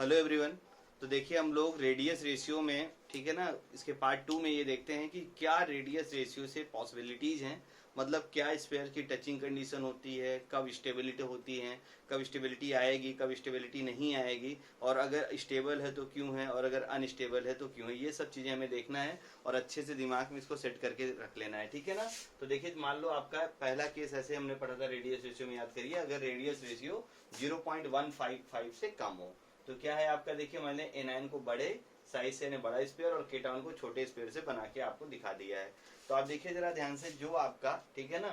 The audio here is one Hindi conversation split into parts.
Hello everyone. तो देखिए हम लोग रेडियस रेशियो में, ठीक है ना, इसके पार्ट 2 में ये देखते हैं कि क्या रेडियस रेशियो से पॉसिबिलिटीज हैं, मतलब क्या स्फीयर की टचिंग कंडीशन होती है, कब स्टेबिलिटी होती है, कब स्टेबिलिटी आएगी, कब स्टेबिलिटी नहीं आएगी, और अगर स्टेबल है तो क्यों है, और अगर अनस्टेबल है तो क्यों है। ये सब चीज़ें हमें देखना है और अच्छे से दिमाग में इसको सेट करके रख लेना है, ठीक है ना। तो देखिए मान लो आपका पहला केस ऐसे हमने पढ़ा था रेडियस रेशियो में, याद करिए, अगर रेडियस रेशियो 0.155 से कम हो तो क्या है आपका, देखिए मैंने एनायन को बड़े साइज से बड़ा स्पेयर और केटाउन को छोटे स्पेयर से बना के आपको दिखा दिया है। तो आप देखिए जरा ध्यान से, जो आपका, ठीक है ना,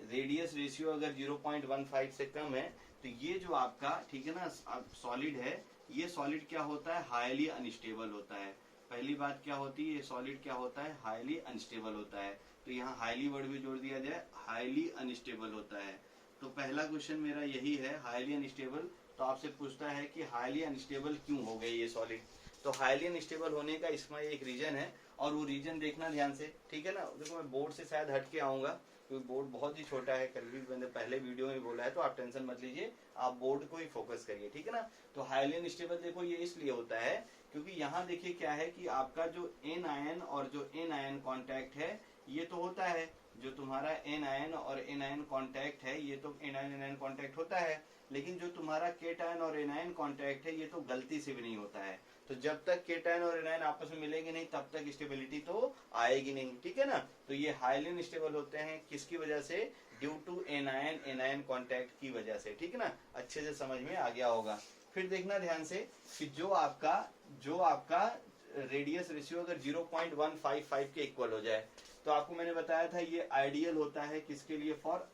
रेडियस रेशियो अगर 0.15 से कम है तो ये जो आपका, ठीक है ना, सॉलिड है, ये सॉलिड क्या होता है, हाईली अनस्टेबल होता है। पहली बात क्या होती है, ये सॉलिड क्या होता है, हाईली अनस्टेबल होता है। तो यहाँ हाईली वर्ड भी जोड़ दिया जाए, हाईली अनस्टेबल होता है। तो पहला क्वेश्चन मेरा यही है, हाईली अनस्टेबल। तो आपसे पूछता है कि हाईली अनस्टेबल क्यों हो गई ये सॉलिड। तो हाईली अनस्टेबल होने का इसमें एक रीजन है, और वो रीजन देखना ध्यान से, ठीक है ना। देखो मैं बोर्ड से शायद हट के आऊंगा क्योंकि बोर्ड बहुत ही छोटा है, कल भी मैंने पहले वीडियो में बोला है, तो आप टेंशन मत लीजिए, आप बोर्ड को ही फोकस करिए, ठीक है ना। तो हाईली अनस्टेबल देखो ये इसलिए होता है क्योंकि यहाँ देखिए क्या है कि आपका जो एन आयन और जो एन आयन कॉन्टैक्ट है ये तो होता है, जो तुम्हारा एन आयन और एन आयन कॉन्टैक्ट है ये तो एन आयन कॉन्टैक्ट होता है, लेकिन जो तुम्हारा केटायन और एनायन कॉन्टैक्ट है ये तो गलती से भी नहीं होता है। तो जब तक केटायन और एनायन आपस में मिलेंगे नहीं तब तक स्टेबिलिटी तो आएगी नहीं, ठीक है ना। तो ये हाईली अनस्टेबल होते हैं किसकी वजह से, due to anion anion contact की वजह से, ठीक है ना। अच्छे से समझ में आ गया होगा। फिर देखना ध्यान से कि जो आपका रेडियस रेशियो अगर 0.155 के इक्वल हो जाए तो आपको मैंने बताया था ये आइडियल होता है किसके लिए, फॉर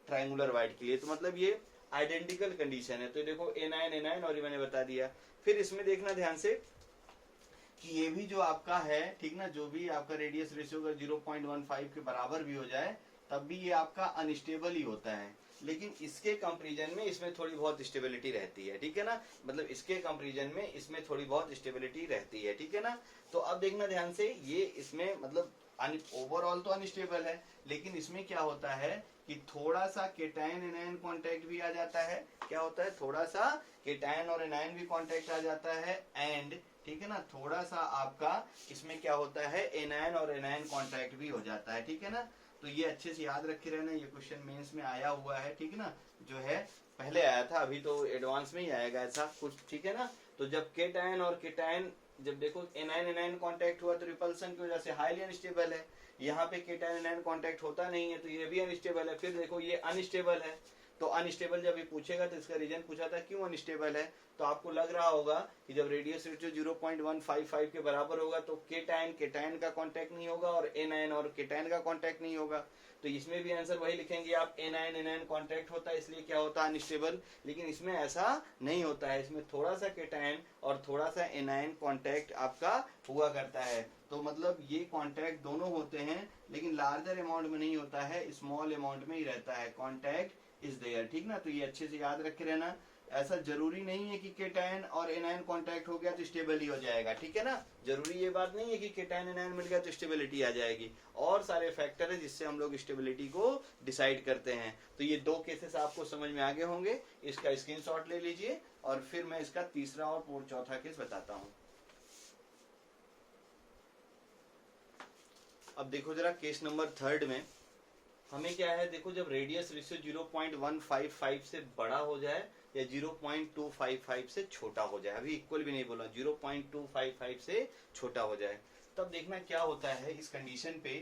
ट्रायंगुलर वाइड के लिए। तो मतलब ये आइडेंटिकल कंडीशन है। तो देखो एनायन और ये मैंने बता दिया। फिर इसमें देखना ध्यान से कि ये भी जो आपका है, ठीक ना, जो भी आपका रेडियस रेशियो अगर 0.15 के बराबर भी हो जाए तब भी ये आपका अनस्टेबल ही होता है, लेकिन इसके कंपैरिजन में इसमें थोड़ी बहुत स्टेबिलिटी रहती है, ठीक है ना। मतलब इसके कंपैरिजन में इसमें थोड़ी बहुत स्टेबिलिटी रहती है, ठीक है ना। तो अब देखना ध्यान से, ये इसमें मतलब ओवरऑल तो अनस्टेबल है, लेकिन इसमें क्या होता है कि थोड़ा सा केटायन एनायन कांटेक्ट भी आ जाता है। क्या होता है, थोड़ा सा केटायन और एनायन भी कांटेक्ट आ जाता है, एंड ठीक है ना, थोड़ा सा आपका इसमें क्या होता है, एनायन और एनायन कांटेक्ट भी हो जाता है, ठीक है ना। तो ये अच्छे से याद रखे रहना, ये क्वेश्चन मेंस में आया हुआ है, ठीक है ना, जो है पहले आया था, अभी तो एडवांस में ही आएगा ऐसा कुछ, ठीक है ना। तो जब केटायन और केटायन, जब देखो एनायन एनायन कांटेक्ट हुआ तो रिपल्सन की वजह से हाईली अनस्टेबल है। यहाँ पे केटायन एनायन कांटेक्ट होता नहीं है तो ये भी अनस्टेबल है। फिर देखो ये अनस्टेबल है, तो अनस्टेबल जब ये पूछेगा तो इसका रीजन पूछा था क्यों अनस्टेबल है। तो आपको लग रहा होगा कि जब रेडियस रेशियो 0.155 के बराबर होगा तो केटायन केटायन का कांटेक्ट नहीं होगा और एनायन और केटायन का कांटेक्ट नहीं होगा। तो इसमें भी आंसर वही लिखेंगे आप, एनायन एनायन कांटेक्ट होता है इसलिए क्या होता है, अनस्टेबल। लेकिन इसमें ऐसा नहीं होता है, इसमें थोड़ा सा केटायन और थोड़ा सा एनायन कांटेक्ट आपका हुआ करता है। तो मतलब ये कांटेक्ट दोनों होते हैं, लेकिन लार्जर अमाउंट में नहीं होता है, स्मॉल अमाउंट में ही रहता है, कांटेक्ट इज देयर, ठीक ना। तो ये अच्छे से याद रखे रहना। ऐसा जरूरी नहीं है कि केटायन और एनायन कांटेक्ट हो गया तो स्टेबल ही हो जाएगा, ठीक है ना। जरूरी ये बात नहीं है कि केटायन एनायन मिल गया तो स्टेबिलिटी आ जाएगी, और सारे फैक्टर है जिससे हम लोग स्टेबिलिटी को डिसाइड करते हैं। तो ये दो केसेस आपको समझ में आगे होंगे, इसका स्क्रीनशॉट ले लीजिए और फिर मैं इसका तीसरा और चौथा केस बताता हूँ। अब देखो जरा केस नंबर 3 में हमें क्या है, देखो जब रेडियस रेशियो 0.155 से बड़ा हो जाए या 0.255 से छोटा हो जाए, अभी इक्वल भी नहीं बोला, 0.255 से छोटा हो जाए, तब देखना क्या होता है। इस कंडीशन पे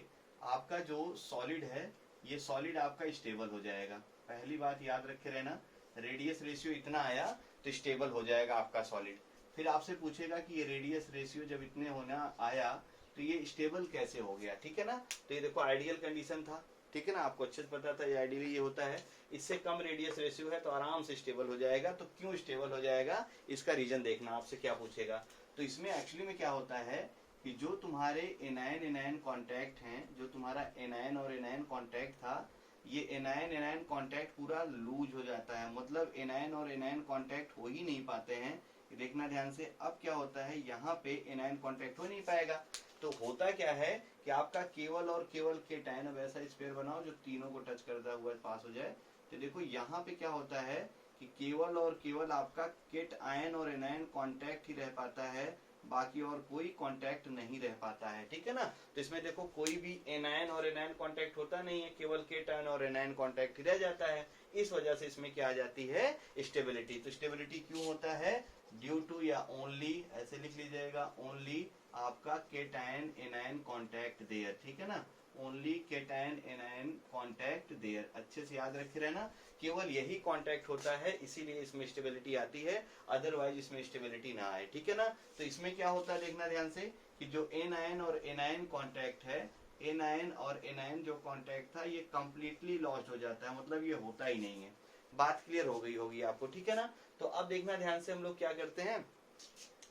आपका जो सॉलिड है ये सॉलिड आपका स्टेबल हो जाएगा। पहली बात याद रखे रहना, रेडियस रेशियो इतना आया तो स्टेबल हो जाएगा आपका सॉलिड। फिर आपसे पूछेगा कि ये रेडियस रेशियो जब इतने होना आया तो ये स्टेबल कैसे हो गया, ठीक है ना। तो ये देखो आइडियल कंडीशन था, ठीक है ना, आपको अच्छे से पता था ये आइडियली ये होता है। इससे कम रेडियस रेशियो है तो आराम से स्टेबल हो जाएगा। तो क्यों स्टेबल हो जाएगा, इसका रीजन देखना, आपसे क्या पूछेगा। तो इसमें एक्चुअली में क्या होता है कि जो तुम्हारे एनायन एनायन कॉन्टैक्ट हैं, जो तुम्हारा एनायन और एनायन कॉन्टैक्ट था, ये एनायन एनायन कॉन्टैक्ट पूरा लूज हो जाता है, मतलब एनायन और एनायन कॉन्टैक्ट हो ही नहीं पाते हैं। देखना ध्यान से, अब क्या होता है, यहाँ पे एनायन कॉन्टैक्ट हो नहीं पाएगा। तो होता क्या है कि आपका केवल और केवल केटायन, वैसा स्पेयर बनाओ जो तीनों को टच करता हुआ पास हो जाए। तो देखो यहाँ पे क्या होता है कि केवल और केवल आपका केट आयन और एनायन कांटेक्ट ही रह पाता है, बाकी और कोई कांटेक्ट नहीं रह पाता है, ठीक है ना। तो इसमें देखो कोई भी एनायन और एनायन कांटेक्ट होता नहीं है, केवल केट आयन और एनायन कांटेक्ट ही रह जाता है। इस वजह से इसमें क्या आ जाती है, स्टेबिलिटी। तो स्टेबिलिटी क्यों होता है, ड्यू टू या ओनली, ऐसे लिख लीजिएगा, ओनली आपका केटायन एनायन कांटेक्ट देयर, ठीक है ना, only cation anion contact there. अच्छे से याद रखे रहना, केवल यही कांटेक्ट होता है, इसीलिए इसमें स्टेबिलिटी आती है, अदरवाइज इसमें स्टेबिलिटी ना आए, ठीक है ना। तो इसमें क्या होता है देखना ध्यान से, कि जो एनायन और एनायन कांटेक्ट है, एनायन और एनायन जो कांटेक्ट था ये कंप्लीटली लॉस्ट हो जाता है, मतलब ये होता ही नहीं है। बात क्लियर हो गई होगी आपको, ठीक है ना। तो अब देखना ध्यान से हम लोग क्या करते हैं,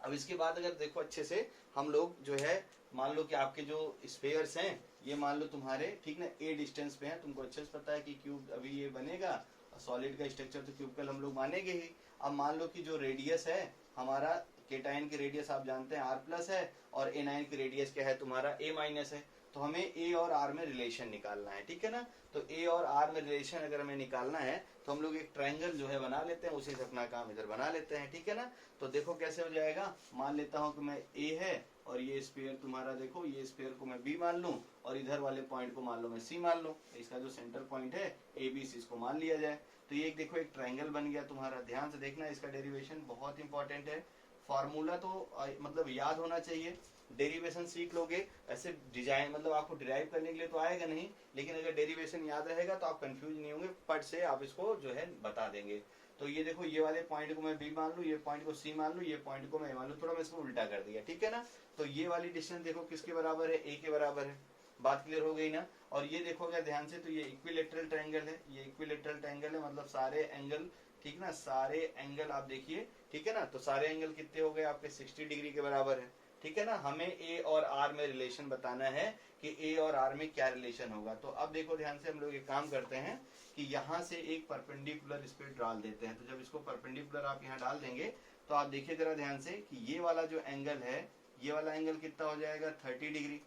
अब इसके बाद अगर देखो अच्छे से, हम लोग जो है मान लो कि आपके जो स्फेयर्स हैं ये मान लो तुम्हारे, ठीक ना, ए डिस्टेंस पे है, तुमको अच्छे से पता है कि क्यूब अभी ये बनेगा, सॉलिड का स्ट्रक्चर तो क्यूबिकल हम लोग मानेंगे ही। अब मान लो कि जो रेडियस है हमारा, केटायन की रेडियस आप जानते हैं R+ है, और एनायन की रेडियस क्या है तुम्हारा A- है। तो हमें ए और आर में रिलेशन निकालना है, ठीक है ना। तो ए और आर में रिलेशन अगर हमें निकालना है तो हम लोग एक ट्रायंगल जो है बना लेते हैं, उसी से अपना काम इधर बना लेते हैं, ठीक है ना। तो देखो कैसे हो जाएगा, मान लेता हूं कि मैं ए है और ये स्फीयर तुम्हारा, देखो ये स्फीयर को मैं बी मान लूं और इधर वाले पॉइंट को मान लो मैं सी मान लूं, इसका जो सेंटर पॉइंट है ए बी सी, इसको मान लिया जाए। तो ये देखो एक ट्रायंगल बन गया तुम्हारा। ध्यान से देखना, इसका डेरिवेशन बहुत इंपॉर्टेंट है, फॉर्मूला तो मतलब याद होना चाहिए, डेरिवेशन सीख लोगे, ऐसे डिजाइन मतलब आपको डिराइव करने के लिए तो आएगा नहीं, लेकिन अगर डेरिवेशन याद रहेगा तो आप कंफ्यूज नहीं होंगे, पट से आप इसको जो है बता देंगे। तो ये देखो ये वाले पॉइंट को मैं बी मान लूं, ये पॉइंट को सी मान लूं, ये पॉइंट को मैं मान लूं, थोड़ा मैं इसको उल्टा कर दिया, ठीक है ना। तो ये वाली डिस्टेंस देखो किसके बराबर है, ए के बराबर है। बात क्लियर हो गई ना। और ये देखो अगर ध्यान से, तो ये इक्विलेटरल ट्रायंगल है, ये इक्विलेटरल ट्रायंगल है, मतलब सारे एंगल, ठीक ना, सारे एंगल आप देखिए, ठीक है ना। तो सारे एंगल कितने हो गए आपके, 60 डिग्री के बराबर है, ठीक है ना। हमें ए और आर में रिलेशन बताना है कि ए और आर में क्या रिलेशन होगा। तो अब देखो ध्यान से, हम लोग एक काम करते हैं कि यहाँ से एक परपेंडिकुलर इस पे डाल देते हैं। तो जब इसको परपेंडिकुलर आप यहाँ डाल देंगे तो आप देखिए जरा ध्यान से कि ये वाला जो एंगल है, ये वाला एंगल कितना हो जाएगा, 30 डिग्री।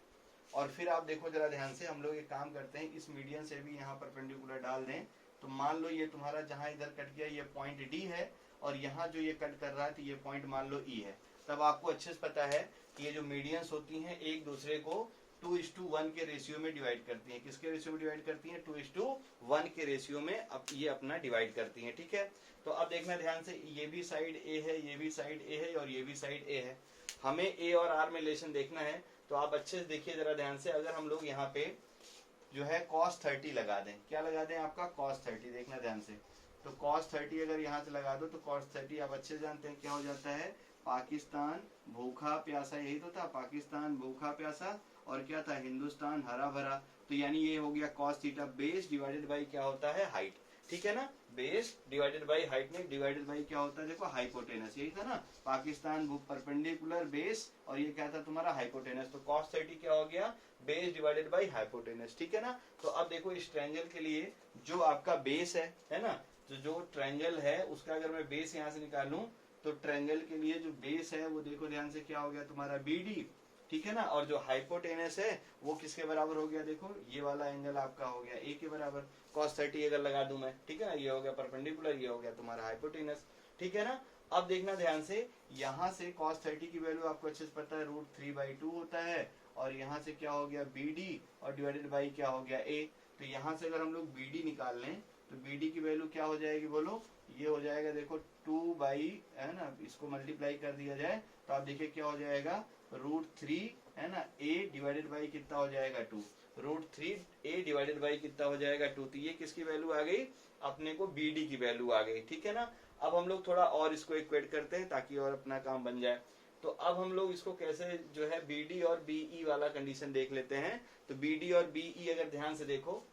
और फिर आप देखो जरा ध्यान से, हम लोग एक काम करते हैं, इस मीडियन से भी यहाँ परपेंडिकुलर डाल दें। तो मान लो ये तुम्हारा जहाँ इधर कट गया ये पॉइंट डी है, और यहाँ जो ये कट कर रहा है तो ये पॉइंट मान लो ई है। तब आपको अच्छे से पता है कि ये जो मीडियंस होती हैं एक दूसरे को 2:1 के रेशियो में डिवाइड करती हैं। किसके रेशियो में डिवाइड करती हैं, 2:1 के रेशियो में अब ये अपना डिवाइड करती हैं, ठीक है। तो अब देखना ध्यान से, ये भी साइड ए है, ये भी साइड ए है, और ये भी साइड ए है। हमें ए और आर में रिलेशन देखना है, तो आप अच्छे से देखिए जरा ध्यान से, अगर हम लोग यहाँ पे जो है cos 30 लगा दें, क्या लगा दें आपका cos 30, देखना ध्यान से। तो cos 30 अगर यहाँ से लगा दो तो cos 30 आप अच्छे जानते हैं क्या हो जाता है, पाकिस्तान भूखा प्यासा, यही तो था, पाकिस्तान भूखा प्यासा, और क्या था, हिंदुस्तान हरा भरा। तो यानी ये हो गया cos theta base divided by क्या होता है, हाइट, ठीक है ना। बेस डिवाइडेड बाई हाइट में डिवाइडेड बाई क्या होता है, देखो हाइपोटेनस, यही था ना, पाकिस्तान परपेंडिकुलर बेस, और ये क्या था तुम्हारा हाइपोटेनस। तो cos 30 क्या हो गया, बेस डिवाइडेड बाई हाइपोटेनस, ठीक है ना। तो अब देखो इस ट्रायंगल के लिए जो आपका बेस है ना, तो जो ट्रायंगल है उसका अगर मैं बेस यहाँ से निकालूं, तो ट्रायंगल के लिए जो बेस है वो देखो ध्यान से क्या हो गया तुम्हारा BD, ठीक है ना। और जो हाइपोटेनस है वो किसके बराबर हो गया, देखो ये वाला एंगल आपका हो गया ए के बराबर। cos 30 अगर लगा दूं मैं, ठीक है ना, ये हो गया परपेंडिकुलर, ये हो गया तुम्हारा हाइपोटेनस, ठीक है ना। अब देखना ध्यान से, यहाँ से cos 30 की वैल्यू आपको अच्छे से पता है, √3/2 होता है, और यहाँ से क्या हो गया BD, और डिवाइडेड बाई क्या हो गया A। तो यहाँ से अगर हम लोग BD निकाल लें तो BD की वैल्यू क्या हो जाएगी बोलो, ये हो जाएगा देखो 2 बाई, है ना, इसको मल्टीप्लाई कर दिया जाए तो आप देखिए क्या हो जाएगा, √3 है ना, A डिवाइडेड बाई कितना हो जाएगा 2, √3A डिवाइडेड बाई कितना हो जाएगा 2। तो ये किसकी वैल्यू आ गई, अपने को BD की वैल्यू आ गई, ठीक है ना। अब हम लोग थोड़ा और इसको इक्वेट करते हैं ताकि और अपना काम बन जाए। तो अब हम लोग इसको कैसे जो है BD और BE वाला कंडीशन देख लेते हैं। तो BD और BE अगर ध्यान से देखो,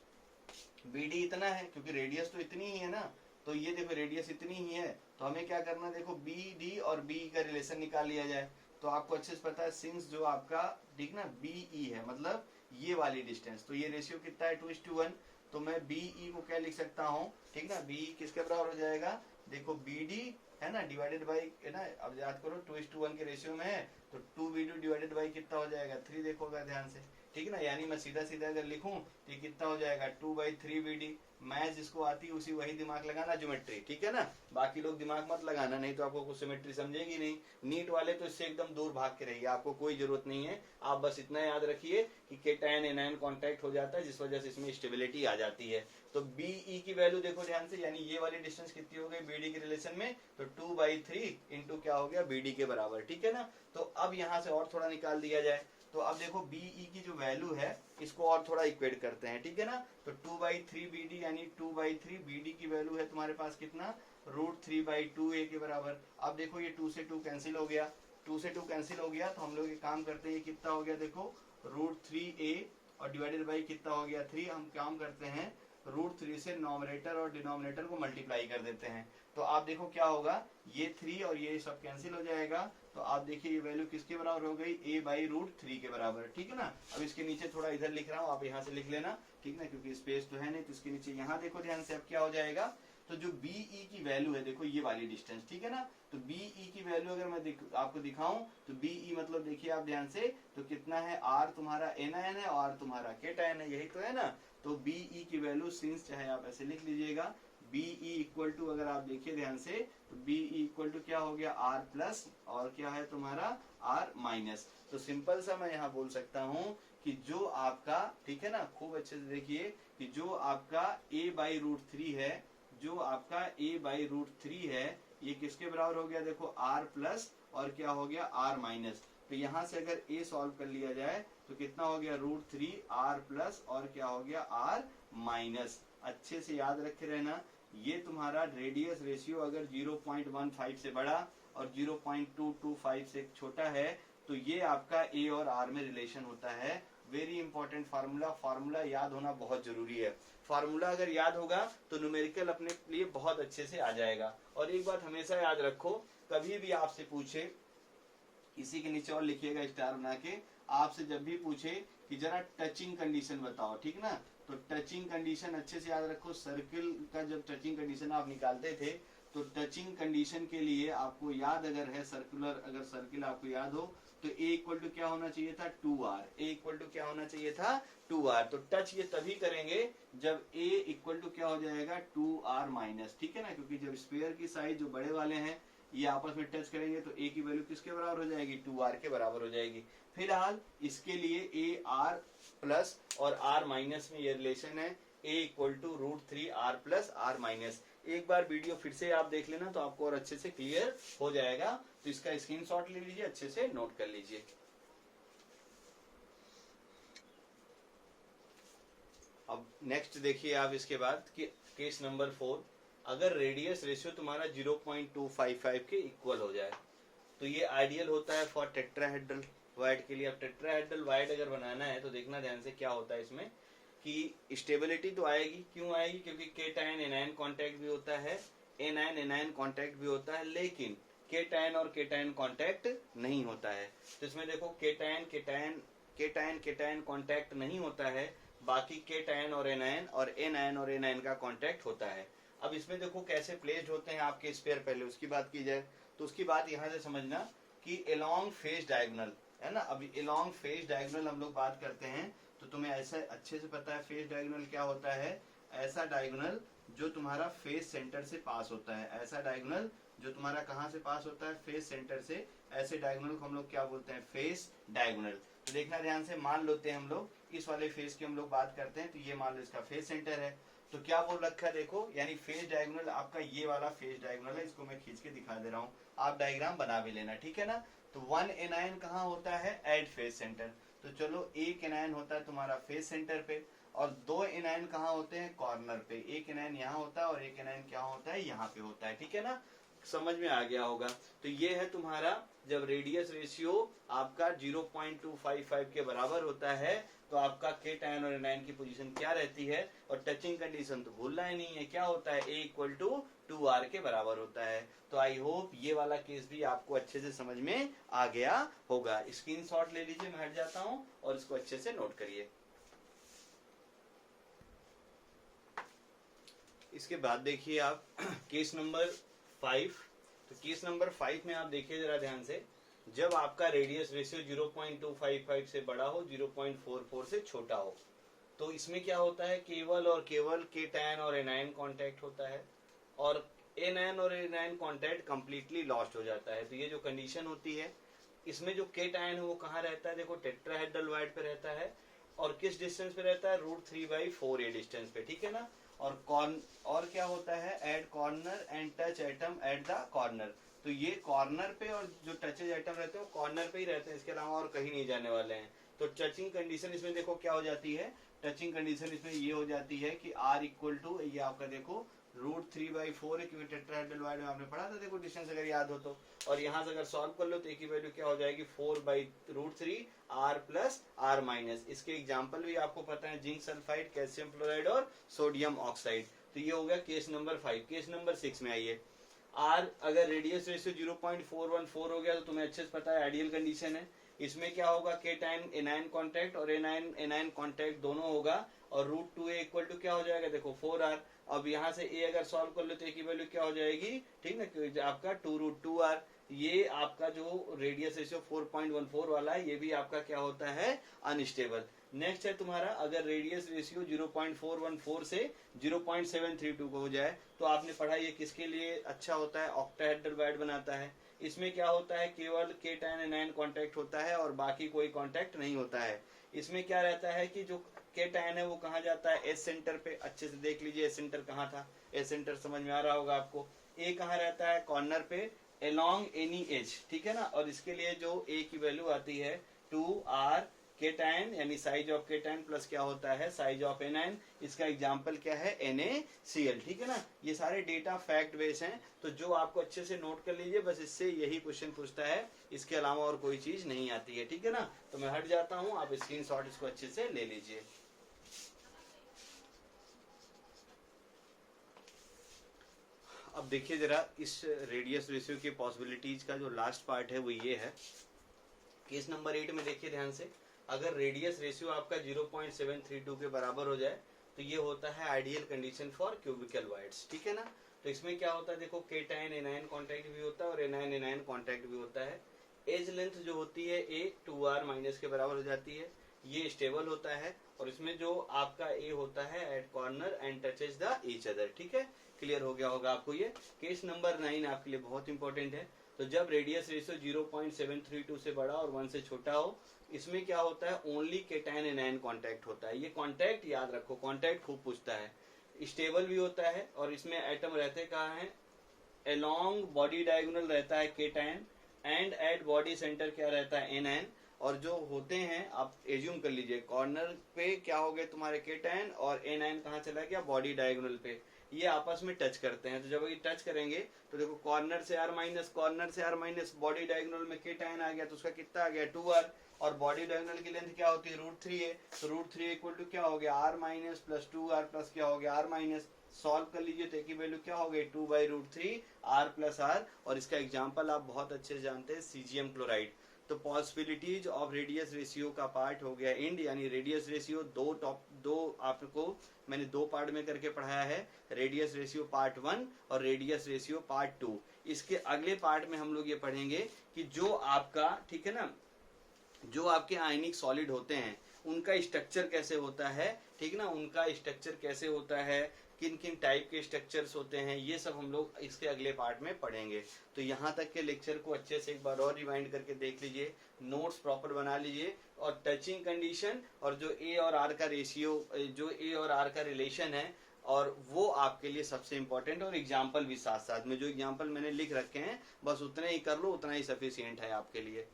BD इतना है क्योंकि रेडियस तो इतनी ही है ना, तो ये देखो रेडियस इतनी ही है, तो हमें क्या करना है, देखो BD और BE का रिलेशन निकाल लिया जाए। तो आपको अच्छे से पता है, सिंस जो आपका ठीक ना BE है, मतलब ये वाली डिस्टेंस, तो ये रेशियो कितना है 2:1, तो मैं BE को क्या लिख सकता हूँ, ठीक ना, BE किसके बराबर हो जाएगा, देखो BD है ना डिवाइडेड बाई, है ना, अब याद करो 2:1 के रेशियो में है, तो 2BD डिवाइडेड बाई कितना हो जाएगा 3, देखोगा ध्यान से, ठीक है ना। यानी मैं सीधा सीधा अगर लिखूं तो ये कितना हो जाएगा 2/3 BD। मैथ जिसको आती है उसी वही दिमाग लगाना, ज्योमेट्री, ठीक है ना। बाकी लोग दिमाग मत लगाना, नहीं तो आपको कुछ सिमेट्री समझेगी नहीं। नीट वाले तो इससे एकदम दूर भाग के रहिए, आपको कोई जरूरत नहीं है। आप बस इतना याद रखिए कि केटायन एनायन कांटेक्ट हो जाता है, जिस वजह से इसमें स्टेबिलिटी आ जाती है। तो BE की वैल्यू देखो ध्यान से, यानी ये वाली डिस्टेंस कितनी हो गई BD के रिलेशन में, तो 2/3 इंटू क्या हो गया BD के बराबर, ठीक है ना। तो अब यहाँ से और थोड़ा निकाल दिया जाए, तो अब देखो BE की जो वैल्यू है इसको और थोड़ा इक्वेट करते हैं, ठीक है ना। तो 2/3 BD यानी 2/3 BD की वैल्यू है तुम्हारे पास कितना, √3/2A के बराबर। अब देखो ये 2 से 2 कैंसिल हो गया, 2 से 2 कैंसिल हो गया, तो हम लोग एक काम करते हैं, ये कितना हो गया देखो √3A और डिवाइडेड बाई कितना हो गया 3। हम काम करते हैं √3 से नॉमिनेटर और डिनोमिनेटर को मल्टीप्लाई कर देते हैं। तो आप देखो क्या होगा, ये 3 और ये सब कैंसिल हो जाएगा। तो आप देखिए ये वैल्यू किसके बराबर हो गई, A/√3 के बराबर, ठीक है ना। अब इसके नीचे थोड़ा इधर लिख रहा हूँ, आप यहाँ से लिख लेना, ठीक है ना, क्योंकि स्पेस तो है नहीं। तो इसके नीचे यहाँ देखो ध्यान से, अब क्या हो जाएगा, तो जो BE की वैल्यू है देखो ये वाली डिस्टेंस, ठीक है ना। तो BE की वैल्यू अगर मैं आपको दिखाऊं तो BE मतलब देखिए आप ध्यान से, तो कितना है, R तुम्हारा एनायन है और R तुम्हारा केटायन है, यही तो है ना। तो BE की वैल्यू सिंस चाहे आप ऐसे लिख लीजिएगा, BE इक्वल टू, अगर आप देखिए ध्यान से, तो BE इक्वल टू क्या हो गया R प्लस और क्या है तुम्हारा R माइनस। तो सिंपल सा मैं यहाँ बोल सकता हूँ कि जो आपका, ठीक है ना, खूब अच्छे से देखिए कि जो आपका A/√3 है, जो आपका A/√3 है, ये किसके बराबर हो गया देखो R प्लस और क्या हो गया R माइनस। तो यहाँ से अगर A सॉल्व कर लिया जाए तो कितना हो गया √3 R प्लस और क्या हो गया R माइनस। अच्छे से याद रखे रहना, ये तुम्हारा रेडियस रेशियो अगर 0.15 से बड़ा और 0.225 से छोटा है तो ये आपका A और R में रिलेशन होता है। वेरी इंपॉर्टेंट फार्मूला, फार्मूला याद होना बहुत जरूरी है। फार्मूला अगर याद होगा तो न्यूमेरिकल अपने लिए बहुत अच्छे से आ जाएगा। और एक बात हमेशा याद रखो, कभी भी आपसे पूछे, इसी के नीचे और लिखिएगा स्टार बना के, आपसे जब भी पूछे कि जरा टचिंग कंडीशन बताओ, ठीक ना, तो टचिंग कंडीशन अच्छे से याद रखो। सर्किल का जब टचिंग कंडीशन आप निकालते थे तो टचिंग कंडीशन के लिए आपको याद अगर है सर्कुलर, अगर सर्किल आपको याद हो तो A इक्वल टू क्या होना चाहिए था 2R। A इक्वल टू क्या होना चाहिए था 2R। तो टच ये तभी करेंगे जब A इक्वल टू क्या हो जाएगा 2R माइनस, ठीक है ना, क्योंकि जब स्पेयर की साइज जो बड़े वाले हैं ये आपस में टच करेंगे तो A की वैल्यू किसके बराबर हो जाएगी 2R के बराबर हो जाएगी। फिलहाल इसके लिए A R प्लस और R माइनस में ये रिलेशन है, A equal to √3R plus R minus. एक बार वीडियो फिर से आप देख लेना तो आपको और अच्छे से क्लियर हो जाएगा। तो इसका स्क्रीनशॉट ले लीजिए, अच्छे से नोट कर लीजिए। अब नेक्स्ट देखिए आप इसके बाद कि केस नंबर 4, अगर रेडियस रेशियो तुम्हारा 0.255 के इक्वल हो जाए तो ये आइडियल होता है फॉर टेट्राहेड्रल वाइड के लिए। अब टेट्राहेड्रल वाइड अगर बनाना है तो देखना ध्यान से क्या होता है इसमें कि स्टेबिलिटी तो आएगी। क्यों आएगी? क्योंकि केटायन एनायन कांटेक्ट भी होता है, एनायन एनायन कांटेक्ट भी होता है, लेकिन केटायन और केटायन कांटेक्ट नहीं होता है। तो इसमें देखो cation cation cation cation contact नहीं होता है, बाकी केटायन और एनायन का कांटेक्ट होता है। अब इसमें देखो कैसे प्लेस्ड होते हैं आपके स्पेयर, पहले उसकी बात की जाए तो उसकी बात यहाँ से समझना कि अलोंग फेस डायगोनल है ना। अभी अलोंग फेस डायगोनल हम लोग बात करते हैं तो तुम्हें ऐसा अच्छे से पता है फेस डायगोनल क्या होता है। ऐसा डायगोनल जो तुम्हारा फेस सेंटर से पास होता है, ऐसा डायगोनल जो तुम्हारा कहाँ से पास होता है फेस सेंटर से, ऐसे डायगोनल को हम लोग क्या बोलते हैं फेस डायगोनल। तो देखना ध्यान से, मान लेते हैं हम लोग इस वाले फेस की हम लोग बात करते हैं तो ये मान लो इसका फेस सेंटर है। तो क्या बोल रखा है देखो, यानी फेस डायगोनल आपका ये वाला फेस डायगोनल है, इसको मैं खींच के दिखा दे रहा हूँ, आप डायग्राम बना भी लेना, ठीक है ना। तो 1 एनायन कहाँ होता है एट फेस सेंटर, तो चलो 1 एनायन होता है तुम्हारा फेस सेंटर पे और 2 एनायन कहाँ होते हैं कॉर्नर पे। 1 एनायन यहाँ होता है और 1 एनायन क्या होता है यहाँ पे होता है, ठीक है ना, समझ में आ गया होगा। तो ये है तुम्हारा जब रेडियस रेशियो आपका 0.255 के बराबर होता है तो आपका केटायन और एनायन की पोजीशन क्या रहती है, और टचिंग कंडीशन तो भूलना ही नहीं है, क्या होता है A इक्वल टू 2R के बराबर होता है। तो आई होप ये वाला केस भी आपको अच्छे से समझ में आ गया होगा। स्क्रीनशॉट ले लीजिए, मैं हट जाता हूं और इसको अच्छे से नोट करिए। इसके बाद देखिए आप केस नंबर 5। तो केस नंबर 5 में आप देखिए जरा ध्यान से, जब आपका रेडियस रेशियो 0.255 से बड़ा हो, 0.44 से छोटा हो। तो इसमें क्या होता है, केवल और केवल केटायन और एनायन कांटेक्ट होता है, और एनायन और एनायन कांटेक्ट कंप्लीटली लॉस्ट हो जाता है। तो ये जो कंडीशन होती है, इसमें जो केटायन है वो कहाँ रहता है, देखो टेट्राहेड्रल वाइड पे रहता है, और किस डिस्टेंस पे रहता है, √3/4 ए डिस्टेंस पे, ठीक है ना। और क्या होता है, at corner and touch atom at the corner. तो ये कॉर्नर पे और जो टचेज एटम रहते हैं वो कॉर्नर पे ही रहते हैं, इसके अलावा और कहीं नहीं जाने वाले हैं। तो टचिंग कंडीशन इसमें देखो क्या हो जाती है, टचिंग कंडीशन इसमें ये हो जाती है कि R इक्वल टू, ये आपका देखो √3/4 है, क्योंकि टेट्राहेड्रल वाइड में आपने पढ़ा था, देखो डिस्टेंस अगर याद हो तो। और यहाँ से अगर सॉल्व कर लो तो एक की वैल्यू क्या हो जाएगी, 4/√3 R प्लस R माइनस। इसके एग्जाम्पल भी आपको पता है, जिंक सल्फाइड, कैल्शियम फ्लोराइड और सोडियम ऑक्साइड। तो ये हो गया केस नंबर 5। केस नंबर 6 में आइए। R अगर रेडियस रेशियो 0.414 हो गया तो तुम्हें अच्छे से पता है आइडियल कंडीशन है। इसमें क्या होगा, केटायन एनायन कांटेक्ट और एनायन कांटेक्ट दोनों होगा, और √2a इक्वल टू क्या हो जाएगा, देखो 4R। अब यहाँ से a अगर सॉल्व कर लो तो a की वैल्यू क्या हो जाएगी, ठीक ना, आपका 2√2R। ये आपका जो रेडियस रेशियो 4.14 वाला है, ये भी आपका क्या होता है, अनस्टेबल। नेक्स्ट है तुम्हारा, अगर रेडियस रेशियो 0.414 से 0.732 को हो जाए, तो आपने पढ़ा ये किसके लिए अच्छा होता है, ऑक्टाहेड्रल वाइड बनाता है। इसमें क्या होता है, केवल केटायन एनायन कांटेक्ट होता है और बाकी कोई कांटेक्ट नहीं होता है। इसमें क्या रहता है कि जो केटायन है वो कहाँ जाता है, एस सेंटर पे। अच्छे से देख लीजिए एस सेंटर कहाँ था, एस सेंटर समझ में आ रहा होगा आपको। ए कहाँ रहता है, कॉर्नर पे अलोंग एनी एज, ठीक है ना। और इसके लिए जो ए की वैल्यू आती है 2R केटायन, यानी साइज ऑफ केटायन प्लस क्या होता है, साइज ऑफ एनायन। इसका एग्जांपल क्या है, NaCl, ठीक है ना। ये सारे डेटा फैक्ट बेस हैं, तो जो आपको अच्छे से नोट कर लीजिए, बस इससे यही क्वेश्चन पूछता है, इसके अलावा और कोई चीज नहीं आती है, ठीक है ना। तो मैं हट जाता हूँ, आप स्क्रीनशॉट इसको अच्छे से ले लीजिए। अब देखिए जरा, इस रेडियस रेशियो के पॉसिबिलिटीज का जो लास्ट पार्ट है वो ये है। केस नंबर 8 में देखिए ध्यान से, अगर रेडियस रेशियो आपका 0.732 के बराबर हो जाए तो ये होता है ideal condition for cubical voids, ठीक है ना। तो इसमें क्या होता है, देखो केटायन एनायन कांटेक्ट भी होता है और एनायन एनायन कांटेक्ट भी होता है। एज लेंथ जो होती है a 2R माइनस के बराबर हो जाती है, ये स्टेबल होता है। और इसमें जो आपका a होता है at corner and touches the each other, ठीक है। क्लियर हो गया होगा आपको ये। केस नंबर 9 आपके लिए बहुत इंपॉर्टेंट है। तो जब रेडियस रेशियो 0.732 से बड़ा और 1 से छोटा हो, इसमें क्या होता है, ओनली केटायन एनायन कांटेक्ट होता है। ये कांटेक्ट याद रखो, कांटेक्ट खूब पूछता है। स्टेबल भी होता है, और इसमें एटम रहते कहाँ हैं, अलोंग बॉडी डायगोनल रहता है cation, and at body centre क्या रहता है, एनायन। और जो होते हैं, आप एज्यूम कर लीजिए, कॉर्नर पे क्या हो गए तुम्हारे केटायन, और एनायन कहाँ चला गया, बॉडी डायगोनल पे। ये आपस में टच करते हैं, तो जब ये टच करेंगे तो देखो कॉर्नर से R माइनस, कॉर्नर से R माइनस, बॉडी डायगोनल में केटायन आ गया, तो उसका कितना आ गया, 2R। और बॉडी डायगोनल की लेंथ क्या होती है, √3 है। तो √3 इक्वल टू क्या हो गया, R minus plus 2R plus क्या हो गया, R माइनस। सॉल्व कर लीजिए तो की वैल्यू क्या हो गई, 2/√3 R प्लस R। और इसका एग्जाम्पल आप बहुत अच्छे से जानते हैं, सीजियम क्लोराइड। तो पॉसिबिलिटीज ऑफ रेडियस रेशियो का पार्ट हो गया एंड, यानी रेडियस रेशियो दो आपको मैंने 2 पार्ट में करके पढ़ाया है, रेडियस रेशियो पार्ट 1 और रेडियस रेशियो पार्ट 2। इसके अगले पार्ट में हम लोग ये पढ़ेंगे कि जो आपका, ठीक है ना, जो आपके आयनिक सॉलिड होते हैं उनका स्ट्रक्चर कैसे होता है, ठीक ना, उनका स्ट्रक्चर कैसे होता है, किन किन टाइप के स्ट्रक्चर्स होते हैं, ये सब हम लोग इसके अगले पार्ट में पढ़ेंगे। तो यहाँ तक के लेक्चर को अच्छे से एक बार और रिवाइंड करके देख लीजिए, नोट्स प्रॉपर बना लीजिए, और टचिंग कंडीशन और जो A और R का रेशियो, जो A और R का रिलेशन है, और वो आपके लिए सबसे इंपॉर्टेंट, और एग्जाम्पल भी साथ साथ में, जो एग्जाम्पल मैंने लिख रखे हैं बस उतने ही कर लो, उतना ही सफिशियंट है आपके लिए।